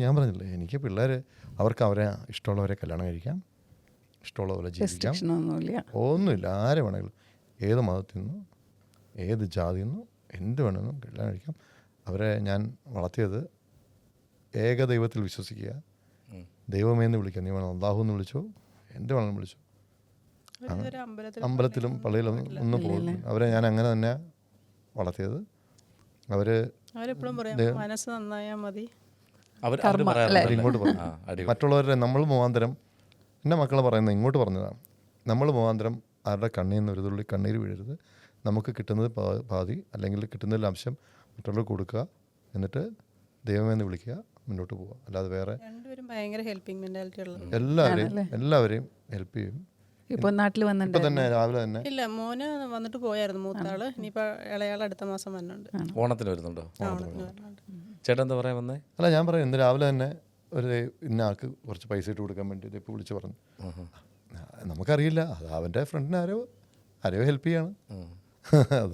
ഞാൻ പറഞ്ഞില്ലേ, എനിക്ക് പിള്ളേർ അവർക്ക് അവരെ ഇഷ്ടമുള്ളവരെ കല്യാണം കഴിക്കാം, ഇഷ്ടമുള്ള പോലെ ജീവിക്കാം, ഒന്നുമില്ല. ആരെ വേണമെങ്കിലും, ഏത് മതത്തിൽ നിന്നും ഏത് ജാതിയിൽ നിന്നും എന്ത് വേണമെങ്കിലും കല്യാണം കഴിക്കാം. അവരെ ഞാൻ വളർത്തിയത് ഏകദൈവത്തിൽ വിശ്വസിക്കുക, ദൈവമേന്ന് വിളിക്കുക. നീ വേണം അള്ളാഹു എന്ന് വിളിച്ചോ, എന്ത് വേണമെങ്കിലും വിളിച്ചോ. അമ്പലത്തിലും പള്ളിയിലും ഒന്നും പോകും. അവരെ ഞാൻ അങ്ങനെ തന്നെ വളർത്തിയത്. അവരെപ്പോഴും പറയും മനസ്സ് നന്നായാൽ മതി. ഇങ്ങോട്ട് പറഞ്ഞു മറ്റുള്ളവരുടെ നമ്മൾ മുഖാന്തരം, എൻ്റെ മക്കളെ പറയുന്നത് ഇങ്ങോട്ട് പറഞ്ഞതാണ്, നമ്മൾ മുഖാന്തരം ആരുടെ കണ്ണിൽ നിന്ന് ഒരു തുള്ളി കണ്ണീര് വീഴരുത്. നമുക്ക് കിട്ടുന്നത് പാതി അല്ലെങ്കിൽ കിട്ടുന്നതിൽ അംശം മറ്റുള്ളവർക്ക് കൊടുക്കുക, എന്നിട്ട് ദൈവമേന്ന് വിളിക്കുക, മുന്നോട്ട് പോവുക. അല്ലാതെ വേറെ എല്ലാവരെയും ഹെൽപ്പ് ചെയ്യും. ഇപ്പോൾ നാട്ടിൽ വന്നിട്ട് തന്നെ രാവിലെ തന്നെ ഇല്ല, മോന് വന്നിട്ട് പോയായിരുന്നു മൂത്താള്. ഇനിയിപ്പോൾ ഇളയാൾ അടുത്ത മാസം വന്നുണ്ട്. ഓണത്തിന് വരുന്നുണ്ടോ? ചേട്ടൻ എന്താ പറയാൻ വന്നേ? അല്ല, ഞാൻ പറയാം, ഇന്ന് രാവിലെ തന്നെ ഒരു ഇന്ന ആൾക്ക് കുറച്ച് പൈസ ഇട്ട് കൊടുക്കാൻ വേണ്ടി ഇപ്പോൾ വിളിച്ച് പറഞ്ഞു. നമുക്കറിയില്ല, അത് അവൻ്റെ ഫ്രണ്ടിന് ആരോ ഹെൽപ്പ് ചെയ്യാണ്. അത്